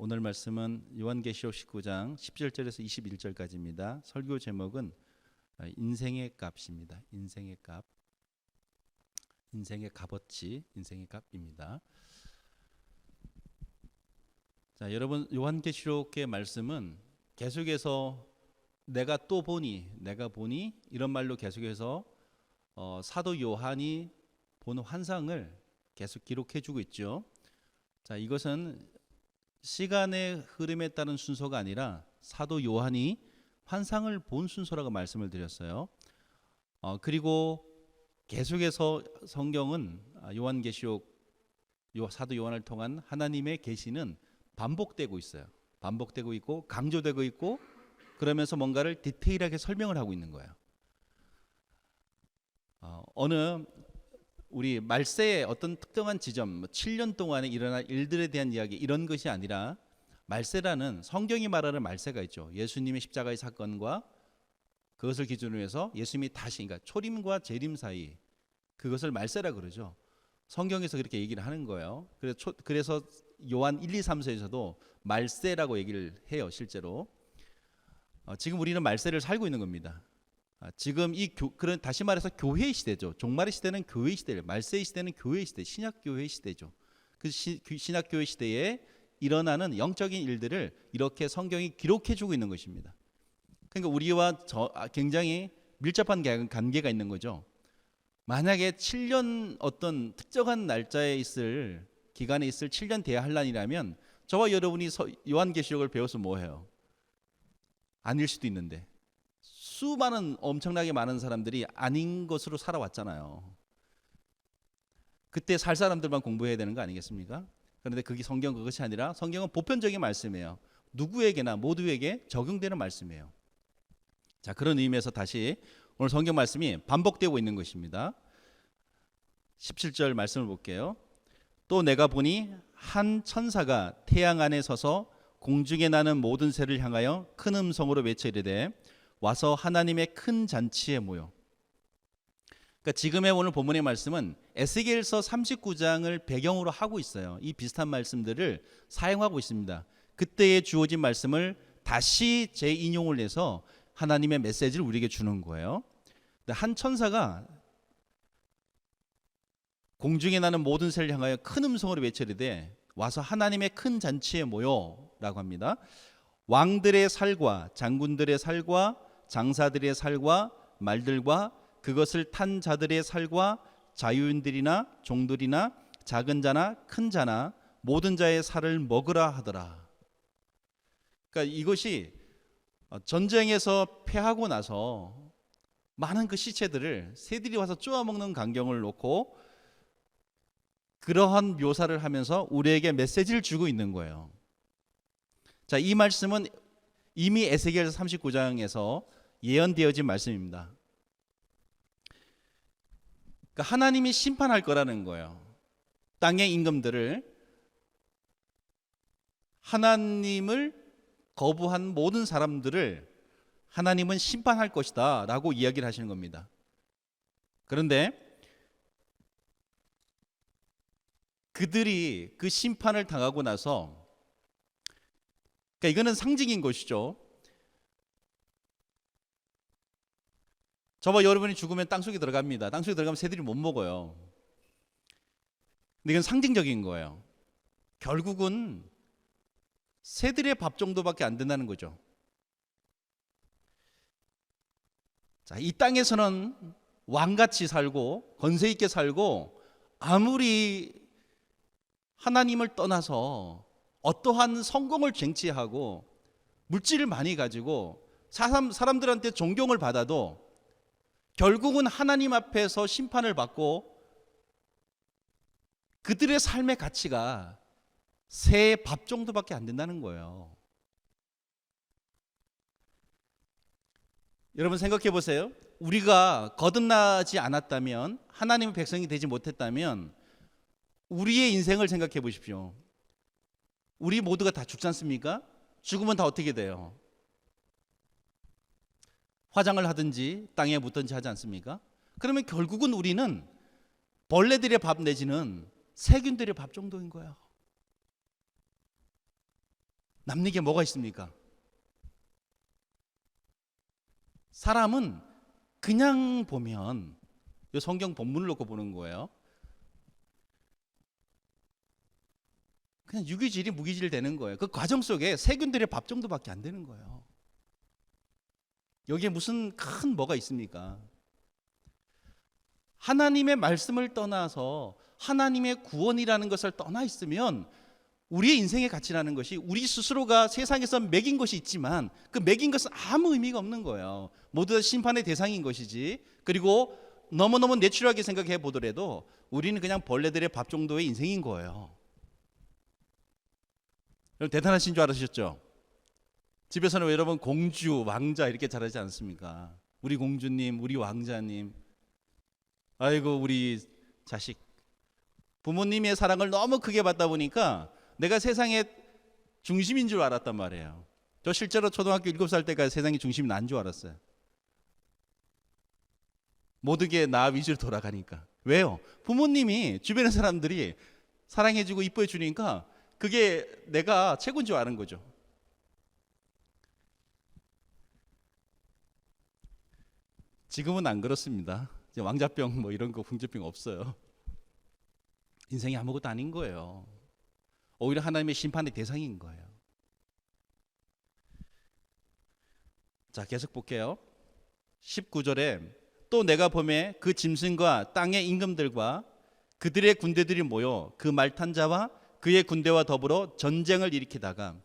오늘 말씀은 요한계시록 19장 17절에서 21절까지입니다. 설교 제목은 인생의 값입니다. 인생의 값, 인생의 값어치, 인생의 값입니다. 자, 여러분, 요한계시록의 말씀은 계속해서 내가 또 보니, 내가 보니 이런 말로 계속해서 사도 요한이 본 환상을 계속 기록해주고 있죠. 자, 이것은 시간의 흐름에 따른 순서가 아니라 사도 요한이 환상을 본 순서라고 말씀을 드렸어요. 그리고 계속해서 성경은 요한계시록 사도 요한을 통한 하나님의 계시는 반복되고 있어요. 반복되고 있고 강조되고 있고 그러면서 뭔가를 디테일하게 설명을 하고 있는 거예요. 어느 우리 말세의 어떤 특정한 지점, 7년 동안에 일어날 일들에 대한 이야기 이런 것이 아니라 말세라는 성경이 말하는 말세가 있죠. 예수님의 십자가의 사건과 그것을 기준으로 해서 예수님이 다시 그러니까 초림과 재림 사이 그것을 말세라 그러죠. 성경에서 그렇게 얘기를 하는 거예요. 그래서 요한 1, 2, 3서에서도 말세라고 얘기를 해요. 실제로 지금 우리는 말세를 살고 있는 겁니다. 지금 그런 다시 말해서 교회의 시대죠. 종말의 시대는 교회의 시대예요. 말세의 시대는 교회의 시대, 신약 교회의 시대죠. 그 신약 교회 시대에 일어나는 영적인 일들을 이렇게 성경이 기록해주고 있는 것입니다. 그러니까 우리와 굉장히 밀접한 관계가 있는 거죠. 만약에 7년 어떤 특정한 날짜에 있을 기간에 있을 7년 대환란이라면 저와 여러분이 요한계시록을 배워서 뭐해요? 아닐 수도 있는데. 수많은 엄청나게 많은 사람들이 아닌 것으로 살아왔잖아요. 그때 살 사람들만 공부해야 되는 거 아니겠습니까? 그런데 그것이 아니라 성경은 보편적인 말씀이에요. 누구에게나 모두에게 적용되는 말씀이에요. 자, 그런 의미에서 다시 오늘 성경 말씀이 반복되고 있는 것입니다. 17절 말씀을 볼게요. 또 내가 보니 한 천사가 태양 안에 서서 공중에 나는 모든 새를 향하여 큰 음성으로 외쳐 이르되 와서 하나님의 큰 잔치에 모여. 그러니까 지금의 오늘 본문의 말씀은 에스겔서 39장을 배경으로 하고 있어요. 이 비슷한 말씀들을 사용하고 있습니다. 그때에 주어진 말씀을 다시 재인용을 해서 하나님의 메시지를 우리에게 주는 거예요. 한 천사가 공중에 나는 모든 새를 향하여 큰 음성으로 외치되 와서 하나님의 큰 잔치에 모여라고 합니다. 왕들의 살과 장군들의 살과 장사들의 살과 말들과 그것을 탄 자들의 살과 자유인들이나 종들이나 작은 자나 큰 자나 모든 자의 살을 먹으라 하더라. 그러니까 이것이 전쟁에서 패하고 나서 많은 그 시체들을 새들이 와서 쪼아먹는 광경을 놓고 그러한 묘사를 하면서 우리에게 메시지를 주고 있는 거예요. 자, 이 말씀은 이미 에스겔 39장에서 예언되어진 말씀입니다. 그러니까 하나님이 심판할 거라는 거예요. 땅의 임금들을 하나님을 거부한 모든 사람들을 하나님은 심판할 것이다 라고 이야기를 하시는 겁니다. 그런데 그들이 그 심판을 당하고 나서 그러니까 이거는 상징인 것이죠. 저와 여러분이 죽으면 땅속에 들어갑니다. 땅속에 들어가면 새들이 못 먹어요. 근데 이건 상징적인 거예요. 결국은 새들의 밥 정도밖에 안 된다는 거죠. 자, 이 땅에서는 왕같이 살고 권세 있게 살고 아무리 하나님을 떠나서 어떠한 성공을 쟁취하고 물질을 많이 가지고 사람들한테 존경을 받아도 결국은 하나님 앞에서 심판을 받고 그들의 삶의 가치가 새 밥 정도밖에 안 된다는 거예요. 여러분 생각해 보세요. 우리가 거듭나지 않았다면 하나님의 백성이 되지 못했다면 우리의 인생을 생각해 보십시오. 우리 모두가 다 죽지 않습니까? 죽으면 다 어떻게 돼요? 화장을 하든지 땅에 묻든지 하지 않습니까? 그러면 결국은 우리는 벌레들의 밥 내지는 세균들의 밥 정도인 거예요. 남는 게 뭐가 있습니까? 사람은 그냥 보면, 이 성경 본문을 놓고 보는 거예요. 그냥 유기질이 무기질 되는 거예요. 그 과정 속에 세균들의 밥 정도밖에 안 되는 거예요. 여기에 무슨 큰 뭐가 있습니까? 하나님의 말씀을 떠나서 하나님의 구원이라는 것을 떠나 있으면 우리의 인생의 가치라는 것이 우리 스스로가 세상에서 매긴 것이 있지만 그 매긴 것은 아무 의미가 없는 거예요. 모두 다 심판의 대상인 것이지. 그리고 너무너무 내추럴하게 생각해 보더라도 우리는 그냥 벌레들의 밥 정도의 인생인 거예요. 여러분 대단하신 줄 알으셨죠? 집에서는 왜 여러분 공주, 왕자 이렇게 잘하지 않습니까? 우리 공주님, 우리 왕자님, 아이고 우리 자식. 부모님의 사랑을 너무 크게 받다 보니까 내가 세상의 중심인 줄 알았단 말이에요. 저 실제로 초등학교 7살 때까지 세상의 중심이 난 줄 알았어요. 모든 게 나 위주로 돌아가니까. 왜요? 부모님이 주변의 사람들이 사랑해주고 이뻐해 주니까 그게 내가 최고인 줄 아는 거죠. 지금은 안 그렇습니다. 이제 왕자병 뭐 이런 거 궁제병 없어요. 인생이 아무것도 아닌 거예요. 오히려 하나님의 심판의 대상인 거예요. 자, 계속 볼게요. 19절에 또 내가 보매 그 짐승과 땅의 임금들과 그들의 군대들이 모여 그 말탄 자와 그의 군대와 더불어 전쟁을 일으키다가,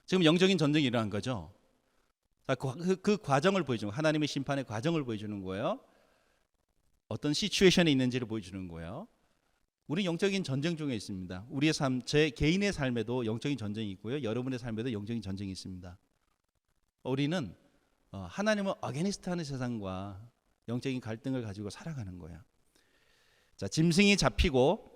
지금 영적인 전쟁이 일어난 거죠. 자, 그 과정을 보여주는 거예요. 하나님의 심판의 과정을 보여주는 거예요. 어떤 시츄에이션에 있는지를 보여주는 거예요. 우리 영적인 전쟁 중에 있습니다. 우리의 삶, 제 개인의 삶에도 영적인 전쟁이 있고요. 여러분의 삶에도 영적인 전쟁이 있습니다. 우리는 하나님을 어게니스트하는 세상과 영적인 갈등을 가지고 살아가는 거예요. 자, 짐승이 잡히고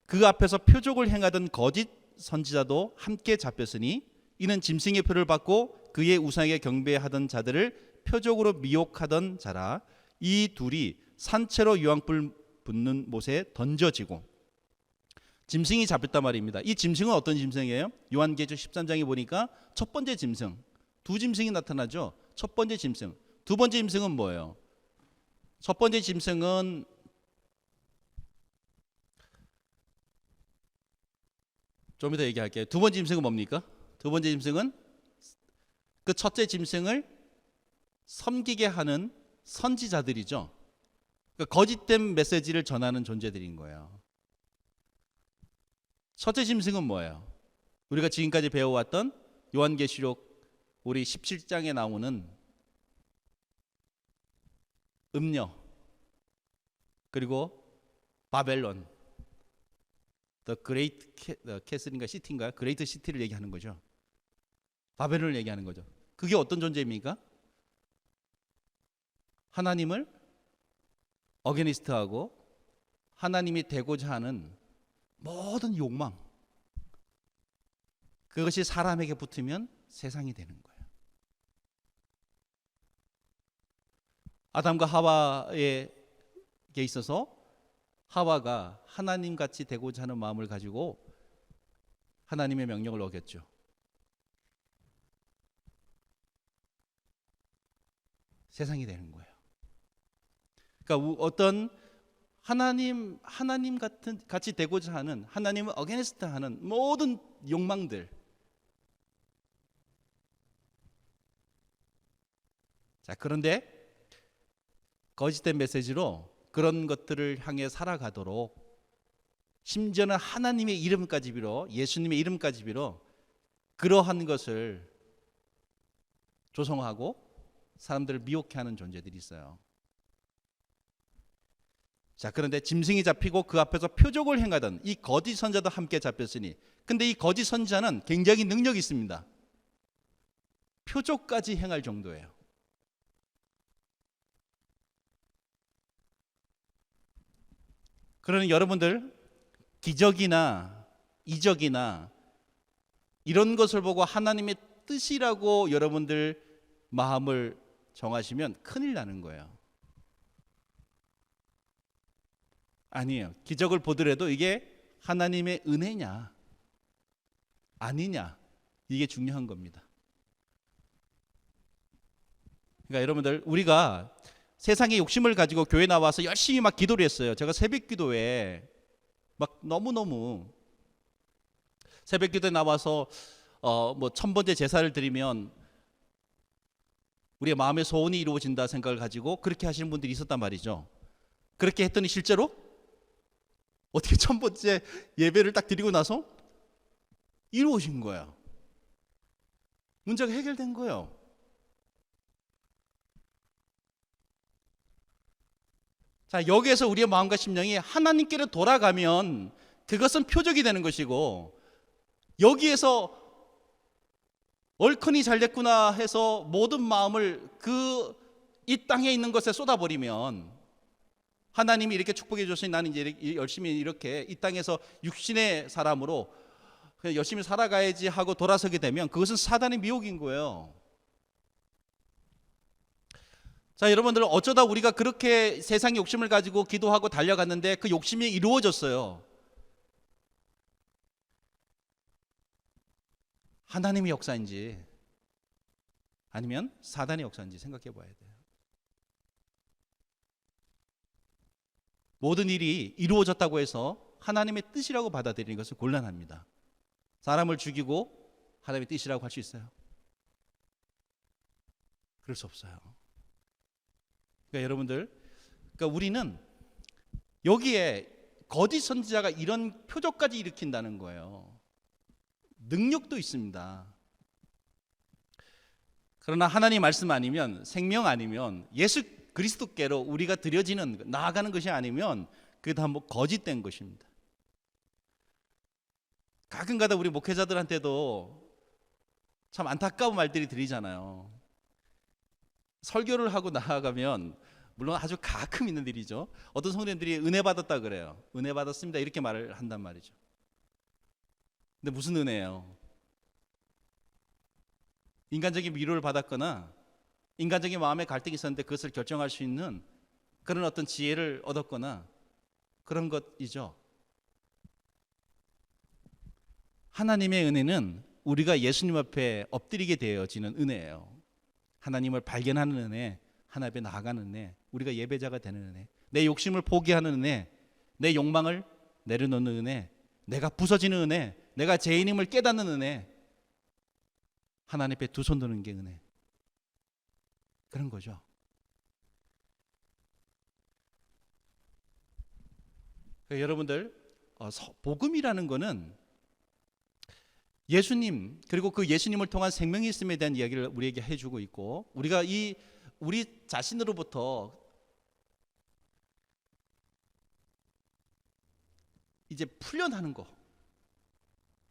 그 앞에서 표적을 행하던 거짓 선지자도 함께 잡혔으니 이는 짐승의 표를 받고 그의 우상에게 경배하던 자들을 표적으로 미혹하던 자라. 이 둘이 산채로 유황불 붙는 못에 던져지고. 짐승이 잡혔단 말입니다. 이 짐승은 어떤 짐승이에요? 요한계시록 13장에 보니까 첫 번째 짐승, 두 짐승이 나타나죠. 첫 번째 짐승, 두 번째 짐승은 뭐예요? 첫 번째 짐승은 좀 이따 얘기할게요. 두 번째 짐승은 뭡니까? 두 번째 짐승은 그 첫째 짐승을 섬기게 하는 선지자들이죠. 그러니까 거짓된 메시지를 전하는 존재들인 거예요. 첫째 짐승은 뭐예요? 우리가 지금까지 배워왔던 요한계시록 우리 17장에 나오는 음녀, 그리고 바벨론, The Great Castle인가 시티인가요? 그레이트 시티를 얘기하는 거죠. 바벨론을 얘기하는 거죠. 그게 어떤 존재입니까? 하나님을 어게니스트하고 하나님이 되고자 하는 모든 욕망, 그것이 사람에게 붙으면 세상이 되는 거예요. 아담과 하와에게 있어서 하와가 하나님같이 되고자 하는 마음을 가지고 하나님의 명령을 어겼죠. 세상이 되는 거예요. 그러니까 어떤 하나님 같이 되고자 하는, 하나님을 어게니스트 하는 모든 욕망들, 자, 그런데 거짓된 메시지로 그런 것들을 향해 살아가도록, 심지어는 하나님의 이름까지 빌어, 예수님의 이름까지 빌어 그러한 것을 조성하고 사람들을 미혹해 하는 존재들이 있어요. 자, 그런데 짐승이 잡히고 그 앞에서 표적을 행하던 이 거짓 선자도 함께 잡혔으니, 근데 이 거짓 선자는 굉장히 능력이 있습니다. 표적까지 행할 정도예요. 그러니 여러분들 기적이나 이적이나 이런 것을 보고 하나님의 뜻이라고 여러분들 마음을 정하시면 큰일 나는 거예요. 아니에요. 기적을 보더라도 이게 하나님의 은혜냐, 아니냐, 이게 중요한 겁니다. 그러니까 여러분들, 우리가 세상의 욕심을 가지고 교회 나와서 열심히 막 기도를 했어요. 제가 새벽 기도에 막 너무너무 새벽 기도에 나와서 뭐 1000번째 제사를 드리면 우리의 마음의 소원이 이루어진다 생각을 가지고 그렇게 하시는 분들이 있었단 말이죠. 그렇게 했더니 실제로 어떻게 1000번째 예배를 딱 드리고 나서 이루어진 거예요. 문제가 해결된 거예요. 자, 여기에서 우리의 마음과 심령이 하나님께로 돌아가면 그것은 표적이 되는 것이고, 여기에서 얼큰이 잘 됐구나 해서 모든 마음을 이 땅에 있는 것에 쏟아버리면, 하나님이 이렇게 축복해 주셨으니 나는 이제 열심히 이렇게 이 땅에서 육신의 사람으로 그냥 열심히 살아가야지 하고 돌아서게 되면 그것은 사단의 미혹인 거예요. 자, 여러분들, 어쩌다 우리가 그렇게 세상의 욕심을 가지고 기도하고 달려갔는데 그 욕심이 이루어졌어요. 하나님의 역사인지 아니면 사단의 역사인지 생각해 봐야 돼요. 모든 일이 이루어졌다고 해서 하나님의 뜻이라고 받아들이는 것은 곤란합니다. 사람을 죽이고 하나님의 뜻이라고 할 수 있어요? 그럴 수 없어요. 그러니까 여러분들, 우리는 여기에 거짓 선지자가 이런 표적까지 일으킨다는 거예요. 능력도 있습니다. 그러나 하나님 말씀 아니면, 생명 아니면, 예수 그리스도께로 우리가 드려지는, 나아가는 것이 아니면 그게 다 뭐 거짓된 것입니다. 가끔가다 우리 목회자들한테도 참 안타까운 말들이 들리잖아요. 설교를 하고 나아가면, 물론 아주 가끔 있는 일이죠, 어떤 성도님들이 은혜 받았다 그래요. 은혜 받았습니다 이렇게 말을 한단 말이죠. 근데 무슨 은혜예요? 인간적인 위로를 받았거나 인간적인 마음의 갈등이 있었는데 그것을 결정할 수 있는 그런 어떤 지혜를 얻었거나 그런 것이죠. 하나님의 은혜는 우리가 예수님 앞에 엎드리게 되어지는 은혜예요. 하나님을 발견하는 은혜, 하나님 앞에 나아가는 은혜, 우리가 예배자가 되는 은혜, 내 욕심을 포기하는 은혜, 내 욕망을 내려놓는 은혜, 내가 부서지는 은혜, 내가 죄인임을 깨닫는 은혜, 하나님 앞에 두 손 드는 게 은혜, 그런 거죠. 그러니까 여러분들, 복음이라는 거는 예수님, 그리고 그 예수님을 통한 생명이 있음에 대한 이야기를 우리에게 해주고 있고, 우리가 우리 자신으로부터 이제 풀려나는 거,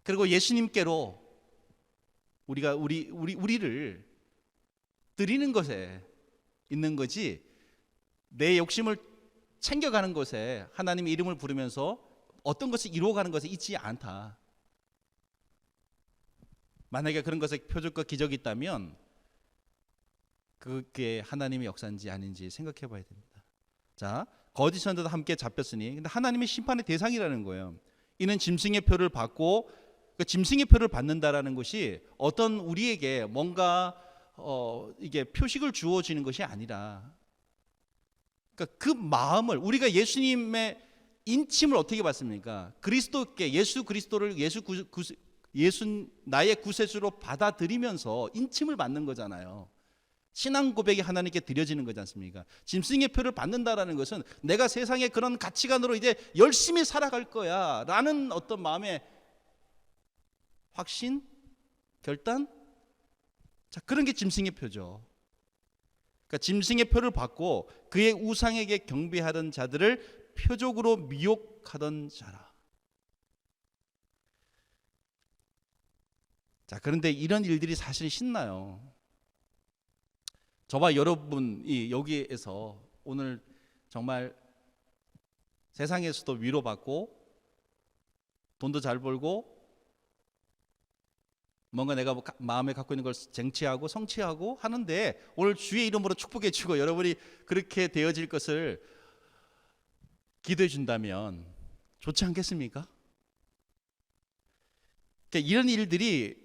그리고 예수님께로 우리가 우리를 드리는 것에 있는 거지, 내 욕심을 챙겨가는 것에, 하나님의 이름을 부르면서 어떤 것을 이루어가는 것에 있지 않다. 만약에 그런 것에 표적과 기적이 있다면 그게 하나님의 역사인지 아닌지 생각해 봐야 됩니다. 자, 거짓 선지자도 함께 잡혔으니, 근데 하나님의 심판의 대상이라는 거예요. 이는 짐승의 표를 받고, 그 짐승의 표를 받는다라는 것이 어떤 우리에게 뭔가 이게 표식을 주어지는 것이 아니라, 그러니까 그 마음을, 우리가 예수님의 인침을 어떻게 받습니까? 그리스도께, 예수 그리스도를 예수 나의 구세주로 받아들이면서 인침을 받는 거잖아요. 신앙 고백이 하나님께 드려지는 거지 않습니까? 짐승의 표를 받는다라는 것은 내가 세상의 그런 가치관으로 이제 열심히 살아갈 거야 라는 어떤 마음의 확신, 결단, 자, 그런 게 짐승의 표죠. 그러니까 짐승의 표를 받고 그의 우상에게 경배하던 자들을 표적으로 미혹하던 자라. 자, 그런데 이런 일들이 사실 신나요. 저와 여러분이 여기에서 오늘 정말 세상에서도 위로받고 돈도 잘 벌고 뭔가 내가 마음에 갖고 있는 걸 쟁취하고 성취하고 하는데, 오늘 주의 이름으로 축복해 주고 여러분이 그렇게 되어질 것을 기도해 준다면 좋지 않겠습니까? 그러니까 이런 일들이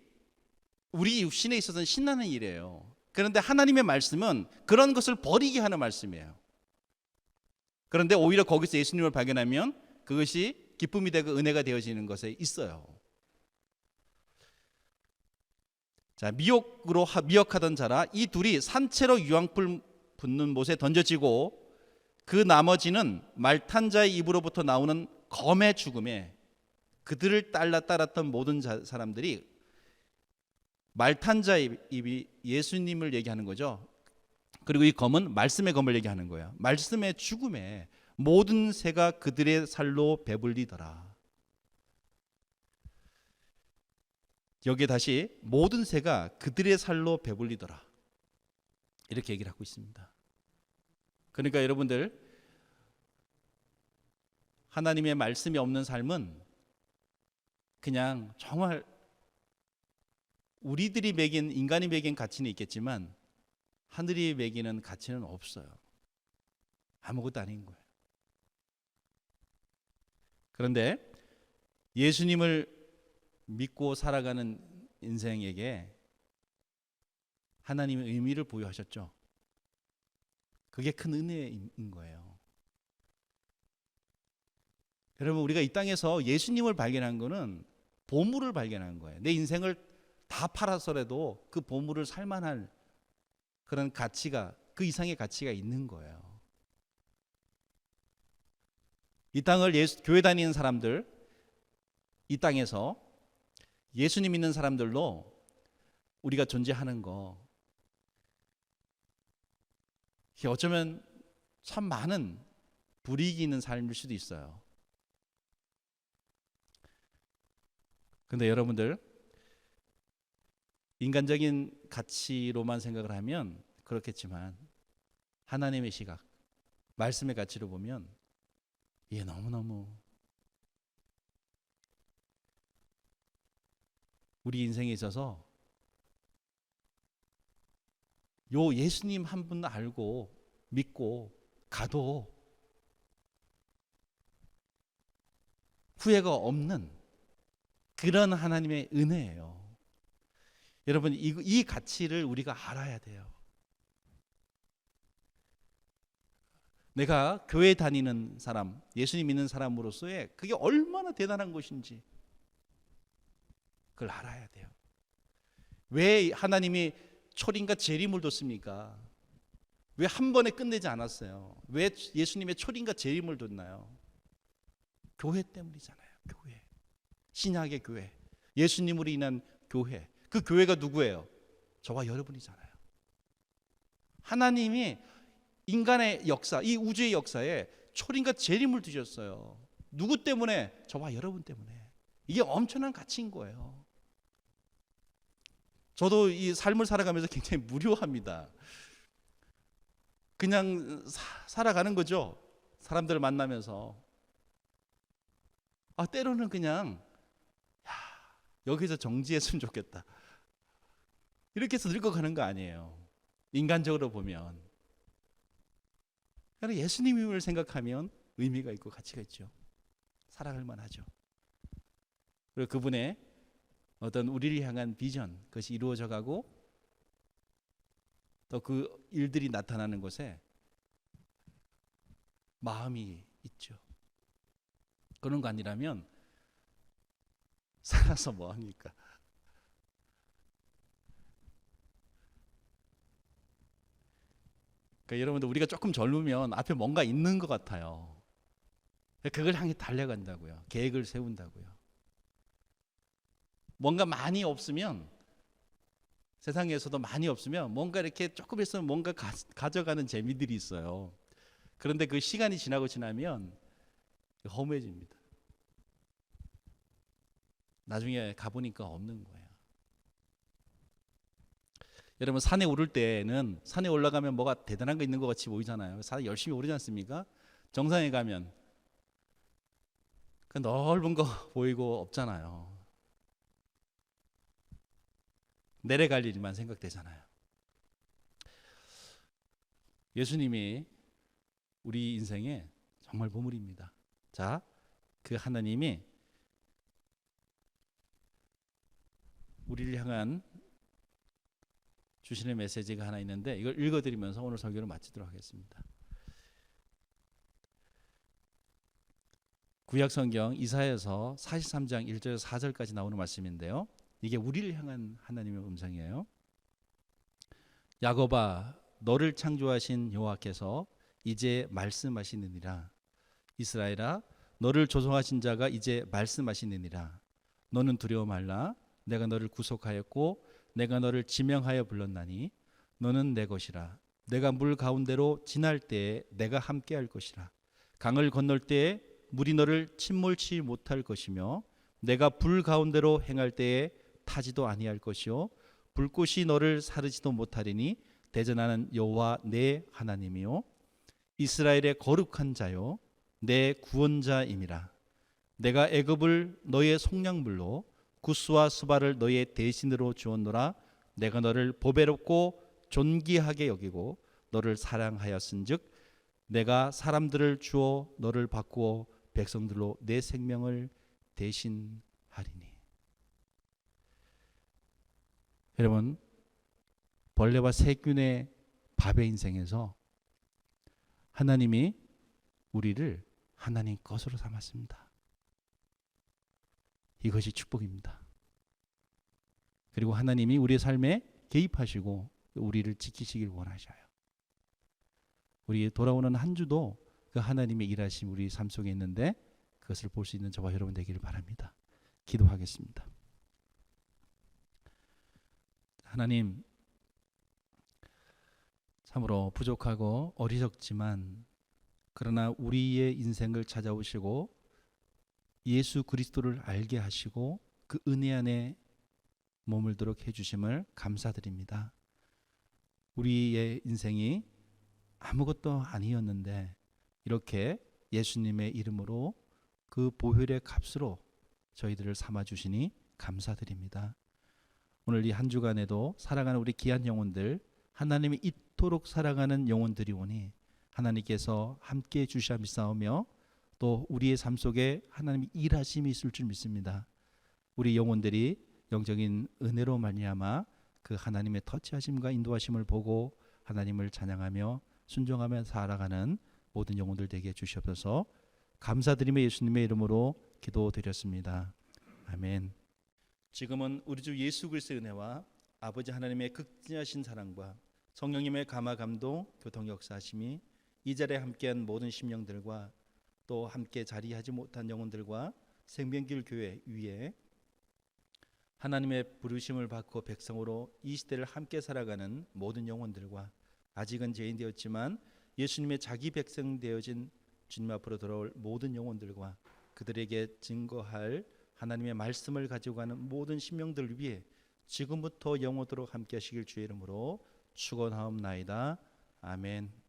우리 육신에 있어서는 신나는 일이에요. 그런데 하나님의 말씀은 그런 것을 버리게 하는 말씀이에요. 그런데 오히려 거기서 예수님을 발견하면 그것이 기쁨이 되고 은혜가 되어지는 것에 있어요. 자, 미혹하던 자라 이 둘이 산채로 유황불 붙는 못에 던져지고 그 나머지는 말탄 자의 입으로부터 나오는 검의 죽음에 그들을 따랐던 모든 사람들이 말탄 자의 입이 예수님을 얘기하는 거죠. 그리고 이 검은 말씀의 검을 얘기하는 거예요. 말씀의 죽음에 모든 새가 그들의 살로 배불리더라. 여기에 다시 모든 새가 그들의 살로 배불리더라. 이렇게 얘기를 하고 있습니다. 그러니까 여러분들, 하나님의 말씀이 없는 삶은 그냥 정말 우리들이 매긴, 인간이 매긴 가치는 있겠지만 하늘이 매기는 가치는 없어요. 아무것도 아닌 거예요. 그런데 예수님을 믿고 살아가는 인생에게 하나님의 의미를 부여하셨죠. 그게 큰 은혜인 거예요. 여러분, 우리가 이 땅에서 예수님을 발견한 거는 보물을 발견한 거예요. 내 인생을 다 팔아서라도 그 보물을 살만할 그런 가치가, 그 이상의 가치가 있는 거예요. 이 땅을 교회 다니는 사람들, 이 땅에서 예수님 믿는 사람들로 우리가 존재하는 거, 어쩌면 참 많은 불이익이 있는 삶일 수도 있어요. 근데 여러분들, 인간적인 가치로만 생각을 하면 그렇겠지만 하나님의 시각, 말씀의 가치로 보면 이게 너무너무 우리 인생에 있어서 요 예수님 한 분 알고 믿고 가도 후회가 없는 그런 하나님의 은혜예요. 여러분, 이 가치를 우리가 알아야 돼요. 내가 교회 다니는 사람, 예수님 믿는 사람으로서의 그게 얼마나 대단한 것인지 그걸 알아야 돼요. 왜 하나님이 초림과 재림을 뒀습니까? 왜 한 번에 끝내지 않았어요? 왜 예수님의 초림과 재림을 뒀나요? 교회 때문이잖아요. 교회. 신약의 교회. 예수님으로 인한 교회. 그 교회가 누구예요? 저와 여러분이잖아요. 하나님이 인간의 역사, 이 우주의 역사에 초림과 재림을 두셨어요. 누구 때문에? 저와 여러분 때문에. 이게 엄청난 가치인 거예요. 저도 이 삶을 살아가면서 굉장히 무료합니다. 그냥 살아가는 거죠. 사람들을 만나면서. 때로는 그냥 여기서 정지했으면 좋겠다. 이렇게 해서 늙어가는 거 아니에요. 인간적으로 보면. 그러나 예수님을 생각하면 의미가 있고 가치가 있죠. 살아갈 만하죠. 그리고 그분의 어떤 우리를 향한 비전, 그것이 이루어져 가고 또 그 일들이 나타나는 곳에 마음이 있죠. 그런 거 아니라면 살아서 뭐 합니까? 그러니까 여러분들, 우리가 조금 젊으면 앞에 뭔가 있는 것 같아요. 그걸 향해 달려간다고요. 계획을 세운다고요. 뭔가 많이 없으면, 세상에서도 많이 없으면 뭔가 이렇게 조금 있으면 뭔가 가져가는 재미들이 있어요. 그런데 그 시간이 지나면 허무해집니다. 나중에 가보니까 없는 거예요. 여러분, 산에 오를 때는 산에 올라가면 뭐가 대단한 거 있는 것 같이 보이잖아요. 산 열심히 오르지 않습니까? 정상에 가면 그 넓은 거 보이고 없잖아요. 내려갈 일만 생각되잖아요. 예수님이 우리 인생에 정말 보물입니다. 자, 그 하나님이 우리를 향한 주시는 메시지가 하나 있는데 이걸 읽어드리면서 오늘 설교를 마치도록 하겠습니다. 구약성경 이사야서 43장 1절에서 4절까지 나오는 말씀인데요. 이게 우리를 향한 하나님의 음성이에요. 야곱아, 너를 창조하신 여호와께서 이제 말씀하시느니라. 이스라엘아, 너를 조성하신 자가 이제 말씀하시느니라. 너는 두려워 말라. 내가 너를 구속하였고 내가 너를 지명하여 불렀나니 너는 내 것이라. 내가 물 가운데로 지날 때에 내가 함께할 것이라. 강을 건널 때에 물이 너를 침몰치 못할 것이며 내가 불 가운데로 행할 때에 타지도 아니할 것이요 불꽃이 너를 사르지도 못하리니 대전하는 여호와 내 하나님이요 이스라엘의 거룩한 자요 내 구원자임이라. 내가 애굽을 너의 속량물로 구스와 수바를 너의 대신으로 주었노라. 내가 너를 보배롭고 존귀하게 여기고 너를 사랑하였은즉 내가 사람들을 주어 너를 바꾸어 백성들로 내 생명을 대신하리니. 여러분, 벌레와 세균의 밥의 인생에서 하나님이 우리를 하나님 것으로 삼았습니다. 이것이 축복입니다. 그리고 하나님이 우리의 삶에 개입하시고 우리를 지키시길 원하셔요. 우리 돌아오는 한 주도 그 하나님의 일하심 우리 삶 속에 있는데 그것을 볼 수 있는 저와 여러분 되기를 바랍니다. 기도하겠습니다. 하나님, 참으로 부족하고 어리석지만 그러나 우리의 인생을 찾아오시고 예수 그리스도를 알게 하시고 그 은혜 안에 머물도록 해주심을 감사드립니다. 우리의 인생이 아무것도 아니었는데 이렇게 예수님의 이름으로 그 보혈의 값으로 저희들을 삼아주시니 감사드립니다. 오늘 이 한 주간에도 살아가는 우리 귀한 영혼들, 하나님이 이토록 사랑하는 영혼들이 오니 하나님께서 함께해 주시라 믿사오며 또 우리의 삶 속에 하나님의 일하심이 있을 줄 믿습니다. 우리 영혼들이 영적인 은혜로 말미암아 그 하나님의 터치하심과 인도하심을 보고 하나님을 찬양하며 순종하며 살아가는 모든 영혼들 되게 주시옵소서. 감사드리며 예수님의 이름으로 기도드렸습니다. 아멘. 지금은 우리 주 예수 그리스도의 은혜와 아버지 하나님의 극진하신 사랑과 성령님의 감화 감동 교통 역사하심이 이 자리에 함께한 모든 심령들과 또 함께 자리하지 못한 영혼들과 생명길 교회 위에 하나님의 부르심을 받고 백성으로 이 시대를 함께 살아가는 모든 영혼들과 아직은 죄인 되었지만 예수님의 자기 백성 되어진 주님 앞으로 돌아올 모든 영혼들과 그들에게 증거할 하나님의 말씀을 가지고 가는 모든 심령들을 위해 지금부터 영원토록 함께 하시길 주의 이름으로 축원하옵나이다. 아멘.